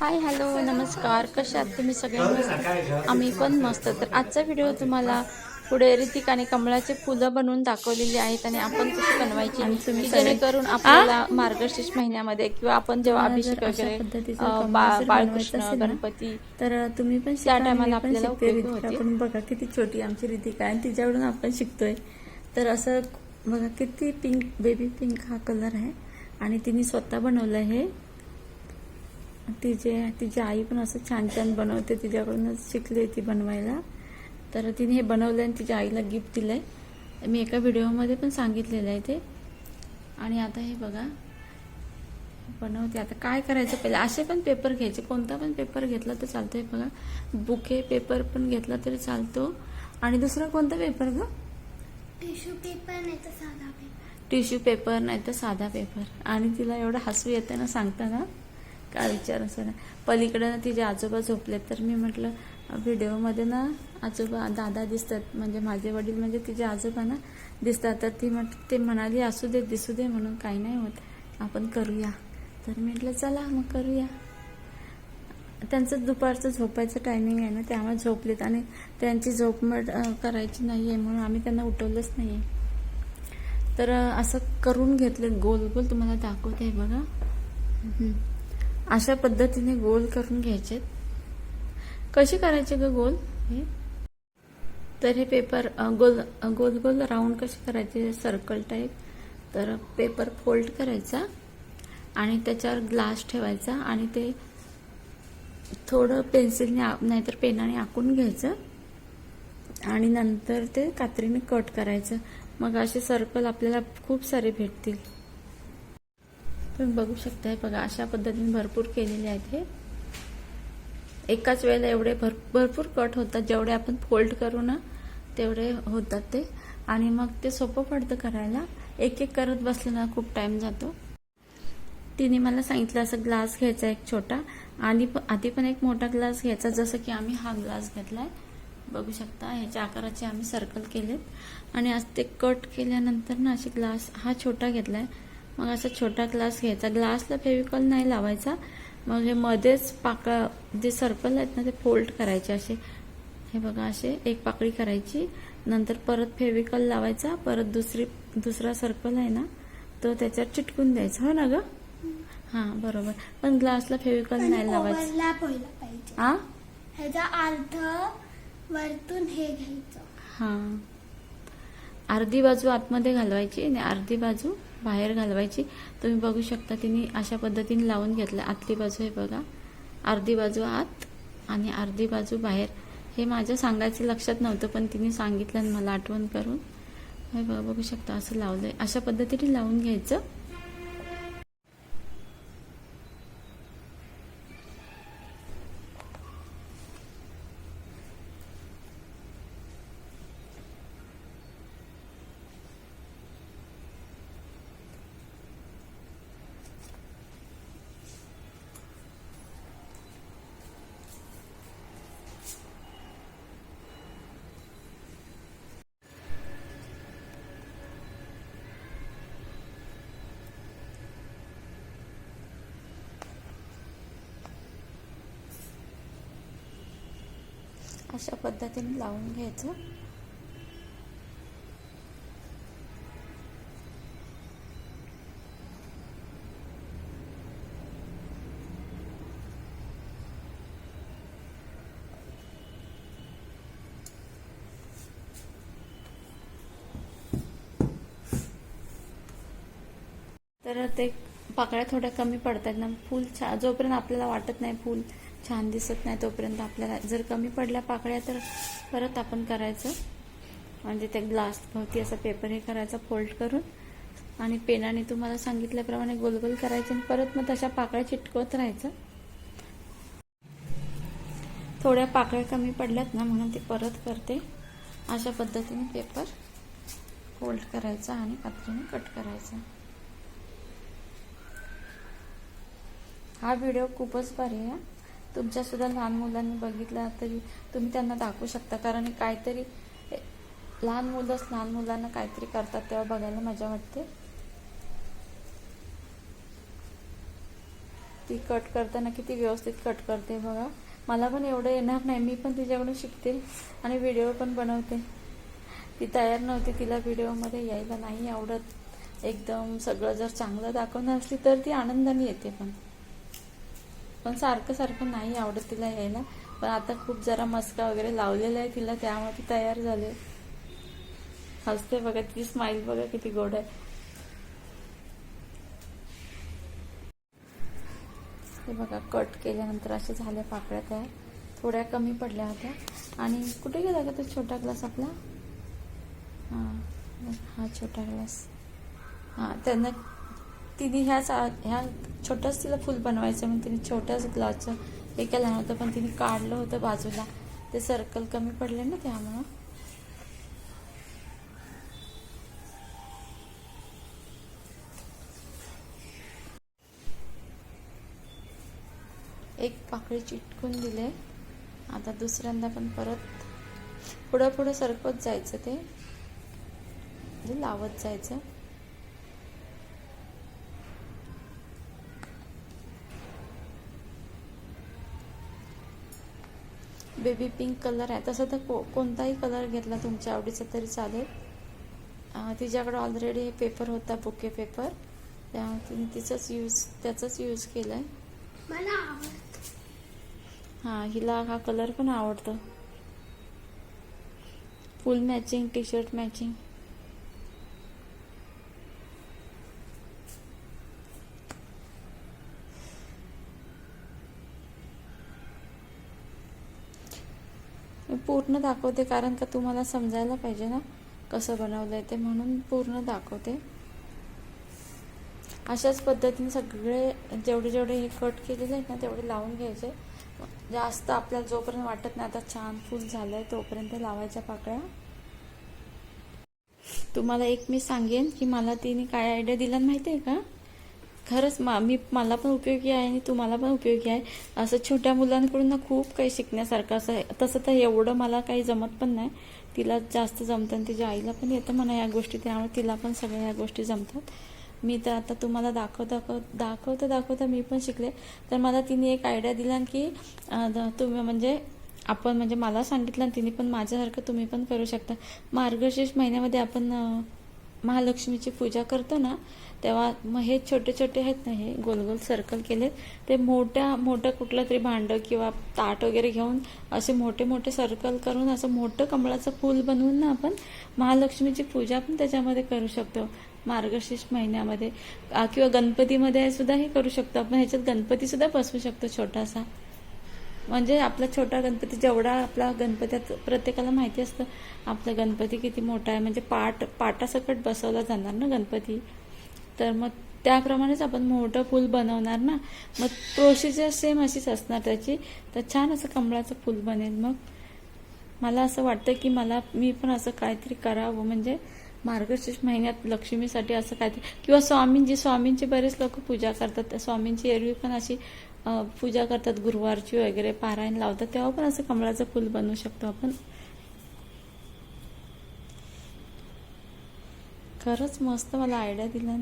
Hi hello नमस्कार. कशा आहात तुम्ही सगळे? मस्त. आम्ही पण मस्त. तर आजचा व्हिडिओ तुम्हाला पुढे ऋतिक आणि कमळाचे फुलं बनवून दाखवलेली आहेत आणि आपण कशी बनवायची आणि तुम्ही की सगळे जेणेकरून आपल्याला मार्गशीर्ष महिन्यामध्ये किंवा आपण जेव्हा तुम्हाला जर अभिषेक अशा वगैरे पद्धतीचं कमळ जर बनवायचं बाळकृष्ण असेल ना, गणपती तर तुम्ही पण त्या शिका आणि मी टायमाला पण आपल्याला शिकते उपयोगी होतील. ऋतिकाकडून. बघा किती छोटी आमची ऋतिका आहे आणि तिच्याकडून आपण शिकतोय. तर असं बघा किती पिंक, बेबी पिंक हा कलर आहे आणि तिने स्वतः बनवलं आहे. तिची आई पण असं छान छान बनवते, तिच्याकडूनच शिकली ती बनवायला. तर तिने हे बनवलं आणि तिच्या आईला गिफ्ट दिलंय. मी एका व्हिडिओमध्ये पण सांगितलेलं आहे ते. आणि आता हे बघा बनवते. आता काय करायचं, पहिले असे पण पेपर घ्यायचे, कोणता पण पेपर घेतला तर चालतोय. बघा बुके पेपर पण घेतला तरी चालतो. आणि दुसरा कोणता पेपर ग? टिश्यू पेपर नाही तर साधा पेपर. टिश्यू पेपर नाही तर साधा पेपर. आणि तिला एवढं हसू येतं ना सांगताना, काय विचार असं. पलीकडे ना तिचे आजोबा झोपलेत, तर मी म्हटलं व्हिडिओमध्ये ना आजोबा दादा दिसतात, म्हणजे माझे वडील म्हणजे तिचे आजोबा ना दिसतात. तर ते म्हणाली असू दे, दिसू दे म्हणून, काही नाही होत, आपण करूया. तर म्हटलं चला मग करूया. त्यांचं दुपारचं झोपायचं टायमिंग आहे ना, त्यामुळे झोपलेत आणि त्यांची झोपमट करायची नाही आहे म्हणून आम्ही त्यांना उठवलंच नाही आहे. तर असं करून घेतलं गोल गोल, तुम्हाला दाखवते बघा. अशा पद्धतीने गोल करून घ्यायचे. कशी करायचे ग गोल हे? तर हे पेपर गोल गोल गोल राऊंड कसे करायचे, सर्कल टाईप. तर पेपर फोल्ड करायचा आणि त्याच्यावर ग्लास ठेवायचा आणि ते थोडं पेन्सिलने नाहीतर पेनाने आखून घ्यायचं आणि नंतर ते कात्रीने कट करायचं. मग असे सर्कल आपल्याला खूप सारे भेटतील. तुम्ही बघू शकताय. बघा अशा पद्धतीने भरपूर केलेले आहेत. हे एकाच वेळेला एवढे भरपूर कट होतात, जेवढे आपण फोल्ड करू ना तेवढे होतात ते. आणि मग ते सोपं पडतं करायला. एक एक करत बसलं ना खूप टाइम जातो. तिने मला सांगितलं असं ग्लास घ्यायचा एक छोटा आणि आधी पण एक मोठा ग्लास घ्यायचा, जसं की आम्ही हा ग्लास घेतलाय. बघू शकता ह्याच्या आकाराचे आम्ही सर्कल केलेत आणि आज ते कट केल्यानंतर ना असे ग्लास हा छोटा घेतलाय. मग असा छोटा ग्लास घ्यायचा, ग्लासला फेविकॉल नाही लावायचा. मग हे मध्येच जे सर्कल आहेत ना ते फोल्ड करायचे असे. हे बघा असे एक पाकळी करायची, नंतर परत फेविकॉल लावायचा, परत दुसरा सर्कल आहे ना तो त्याच्यावर चिटकून द्यायचा. हो ना ग? हा बरोबर. पण ग्लासला फेविकॉल नाही लावायचं. ओव्हरलॅप व्हायला पाहिजे. हा, ह्याचा अर्ध वरतून हे घ्यायचं. हा, अर्धी बाजू आतमध्ये घालवायची आणि अर्धी बाजू बाहेर घालवायची. तुम्ही बघू शकता तिने अशा पद्धतीने लावून घेतलं. आतली बाजू हे बघा, अर्धी बाजू आत आणि अर्धी बाजू बाहेर. हे माझ्या सांगायचं लक्षात नव्हतं, पण तिने सांगितलं आणि मला आठवण करून. हे बघा, बघू शकता असं लावलंय. अशा पद्धतीने लावून घ्यायचं. अशा पद्धतीने लावून घ्यायचं. तर ते पाकळ्या थोड्या कमी पडतात ना, फूल जोपर्यंत आपल्याला वाटत नाही फूल छान दिसत नाही तोपर्यंत आपल्याला, जर कमी पडल्या पाकळ्या तर परत आपण करायचं. म्हणजे ते ग्लास भोवती असा पेपर हे करायचा फोल्ड करून आणि पेनाने तुम्हाला सांगितल्याप्रमाणे गोल गोल करायचे आणि परत मग तशा पाकळ्या चिटकवत राहायचं. थोड्या पाकळ्या कमी पडल्यात ना म्हणून ते परत करते. अशा पद्धतीने पेपर फोल्ड करायचा आणि कात्रीने कट करायचा. हा व्हिडिओ खूपच भारी आहे. तुमच्या सुद्धा लहान मुलांनी बघितला तरी तुम्ही त्यांना दाखवू शकता, कारण काहीतरी लहान मुलांना काहीतरी करतात तेव्हा बघायला मजा वाटते. ती कट करताना किती व्यवस्थित कट करते बघा. मला पण एवढं येणार नाही, मी पण तिच्याकडून शिकते आणि व्हिडिओ पण बनवते. ती तयार नव्हती, तिला व्हिडिओमध्ये यायला नाही आवडत. एकदम सगळं जर चांगलं दाखवणार असली तर ती आनंदाने येते, पण सारखं सारखं नाही आवडत तिला यायला. पण आता खूप जरा मस्का वगैरे लावलेला आहे तिला, त्यामुळे ती तयार झाली. हसते बघा, ती स्माईल बघा किती गोड आहे. हे बघा कट केल्यानंतर असे झाले पाकळ्या तयार. थोड्या कमी पडल्या होत्या. आणि कुठे गेला का तो छोटा ग्लास आपला? हा छोटा ग्लास. त्यांना तिने ह्या छोटंच तिला फुल बनवायचं म्हणून तिने छोट्याच ग्लासचं हे केलं नव्हतं, पण तिने काढलं होतं बाजूला. ते सर्कल कमी पडले ना त्यामुळं. एक पाकळी चिटकून दिले. आता दुसऱ्यांदा पण परत पुढं पुढं सरकवत जायचं, ते म्हणजे लावत जायचं. बेबी पिंक कलर आहे, तसं तर कोणताही कलर घेतला तुमच्या आवडीचा तरी चालेल. तिच्याकडे ऑलरेडी पेपर होता, बुके पेपर, त्यामुळे तिने त्याचाच यूज केलाय. मला आवडतं. हिला हा कलर पण आवडतो. Full matching, T shirt matching. मी पूर्ण दाखवते कारण का तुम्हाला समजायला पाहिजे ना कसं बनवलंय ते, म्हणून पूर्ण दाखवते. अशाच पद्धतीने सगळे जेवढे हे कट केलेले आहेत ना तेवढे लावून घ्यायचे. जास्त आपल्याला जोपर्यंत वाटत नाही आता छान फुल झालंय तोपर्यंत लावायच्या पाकळ्या. तुम्हाला एक मी सांगेन की मला तिने काय आयडिया दिला माहिती आहे का? खरंच मला पण उपयोगी आहे आणि तुम्हाला पण उपयोगी आहे. असं छोट्या मुलांकडून ना खूप काही शिकण्यासारखं असं आहे. तसं तर एवढं मला काही जमत पण नाही, तिला जास्त जमतं आणि तिच्या आईला पण येतं म्हणा या गोष्टी, त्यामुळे तिला पण सगळ्या या गोष्टी जमतात. मी तर आता तुम्हाला दाखवता मी पण शिकले. तर मला तिने एक आयडिया दिला की तुम्ही म्हणजे मला सांगितलं तिने पण माझ्यासारखं तुम्ही पण करू शकता. मार्गशीर्ष महिन्यामध्ये आपण महालक्ष्मीची पूजा करतो ना, तेव्हा मग हे छोटे छोटे आहेत ना, हे गोल गोल सर्कल केले, ते मोठं कुठलं तरी भांडं किंवा ताट वगैरे घेऊन असे मोठे मोठे सर्कल करून असं मोठं कमळाचं फूल बनवून ना आपण महालक्ष्मीची पूजा पण त्याच्यामध्ये करू शकतो मार्गशीर्ष महिन्यामध्ये. किंवा गणपतीमध्ये सुद्धा हे करू शकतो आपण. ह्याच्यात गणपती सुद्धा बसवू शकतो छोटासा. म्हणजे आपला छोटा गणपती जेवढा आपला गणपतीत प्रत्येकाला माहिती असतं आपला गणपती किती मोठा आहे, म्हणजे पाटासकट बसवला जाणार ना गणपती. तर मग त्याप्रमाणेच आपण मोठं फूल बनवणार ना, मग प्रोसिजर सेम अशीच असणार त्याची. तर छान असं कमळाचं फूल बनेल. मग मला असं वाटतं की मी पण असं काहीतरी करावं, म्हणजे मार्गशीर्ष महिन्यात लक्ष्मीसाठी असं काहीतरी. किंवा स्वामींची बरेच लोक पूजा करतात. स्वामींची एरवी पण अशी पूजा करतात, गुरुवारची वगैरे पारायण लावतात, तेव्हा पण असं कमळाचं फूल बनवू शकतो आपण. खरंच मस्त मला आयडिया दिला.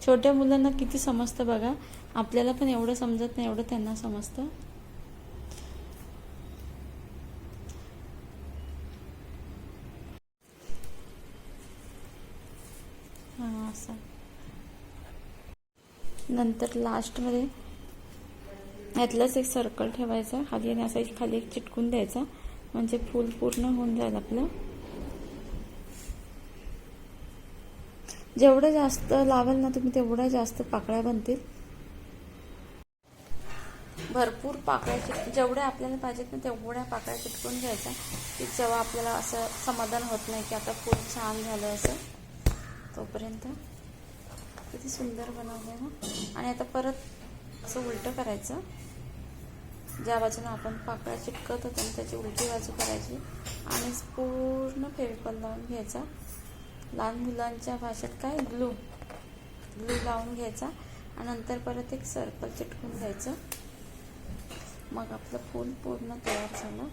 छोट्या मुलांना किती समजतं बघा, आपल्याला पण एवढं समजत नाही एवढं त्यांना समजतं. असं नंतर लास्टमध्ये यातलंच एक सर्कल ठेवायचा खाली आणि असा खाली एक चिटकून द्यायचा, म्हणजे फूल पूर्ण होऊन जाईल आपलं. जेवढं जास्त लावाल ना तुम्ही तेवढ्या जास्त पाकळ्या बनतील. भरपूर पाकळ्या जेवढ्या आपल्याला पाहिजेत ना तेवढ्या पाकळ्या चिटकून घ्यायच्या, की जेव्हा आपल्याला असं समाधान होत नाही की आता फूल छान झालं असं, तोपर्यंत. किती सुंदर बनवलं ना. आणि आता परत असं उलटं करायचं, ज्या बाजूने आपण पाकळ्या चिटकत होतो ना त्याची उलटी बाजू करायची आणि पूर्ण फेविकॉल लावून घ्यायचा. लहान मुलांच्या भाषेत काय ग्लू लावून घ्यायचा आणि नंतर परत एक सर्कल चिटकून द्यायचं. मग आपलं फूल पूर्ण तयार झालं.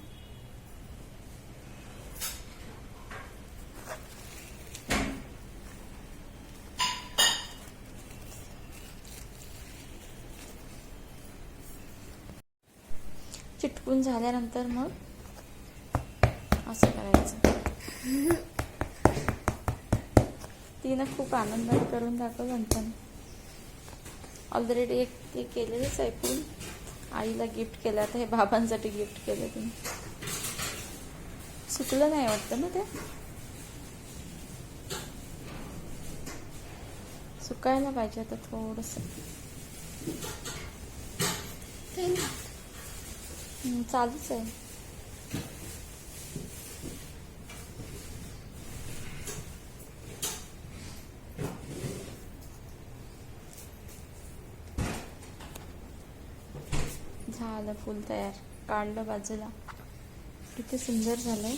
चिटकून झाल्यानंतर मग असं करायचं. तिनं खूप आनंदाने करून दाखवलं नंतर. ऑलरेडी एक ते केलेलंच आहे फुल, आईला गिफ्ट केलं, आता हे बाबांसाठी गिफ्ट केलं तिने. सुकलं नाही वाटतं ना ते, सुकायला पाहिजे आता थोडंसं. चालूच आहे. झालं फुल तयार, काढलं बाजूला. किती सुंदर झालंय.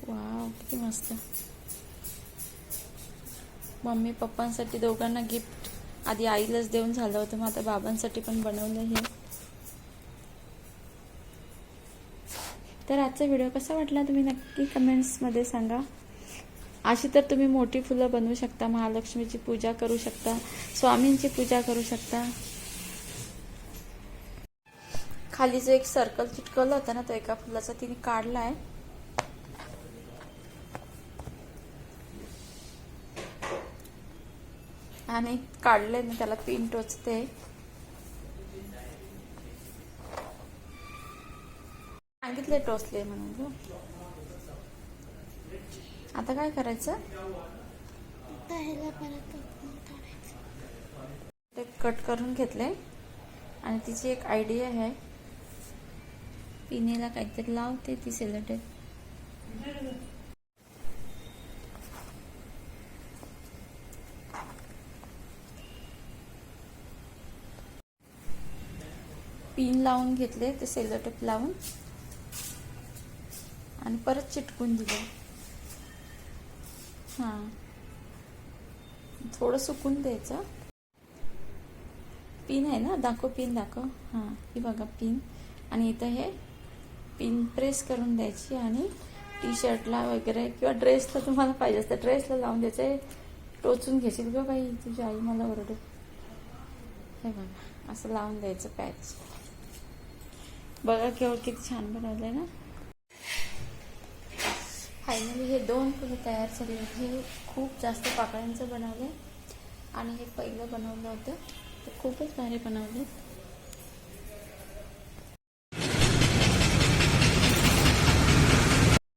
वाव, किती मस्त. मम्मी पप्पांसाठी दोघांना गिफ्ट आधी आईलाच देऊन झालं होतं, मग आता बाबांसाठी पण बनवलं हे. तर आजचा व्हिडिओ कसा वाटला तुम्ही नक्की कमेंट्समध्ये सांगा. अशी तर तुम्ही मोठी फुलं बनवू शकता, महालक्ष्मीची पूजा करू शकता, स्वामींची पूजा करू शकता. खाली जो एक सर्कल चिटकवला होता ना, तो एका फुलाचा तिने काढला आहे. आणि काढले ना, त्याला पिन टोचते. सांगितले टोचले म्हणून. आता काय करायचं, ते कट करून घेतले. आणि तिची एक आयडिया आहे, पिनेला काहीतरी लावते ती सेलोटेप. पिन लावून घेतले, ते सेलोटेप लावून आणि परत चिटकून दिले. हां, थोडं सुकून द्यायचं. पिन आहे ना, दाखव पिन दाखव. हां, ही बघा पिन. आणि इथं हे पिन प्रेस करून द्यायची आणि टी शर्टला वगैरे किंवा ड्रेसला तुम्हाला पाहिजे असतं ड्रेसला लावून द्यायचं. टोचून घ्यायची ग बाई, तुझी आई मला ओरडे. हे बघा, असं लावून द्यायचं पॅच. बघा केवळ किती छान बनवलंय ना. फायनली हे 2 फुलं तयार झाले. हे खूप जास्त पाकळ्यांचं बनवलं आणि हे पहिलं बनवलं होतं, ते खूपच भारी बनवले.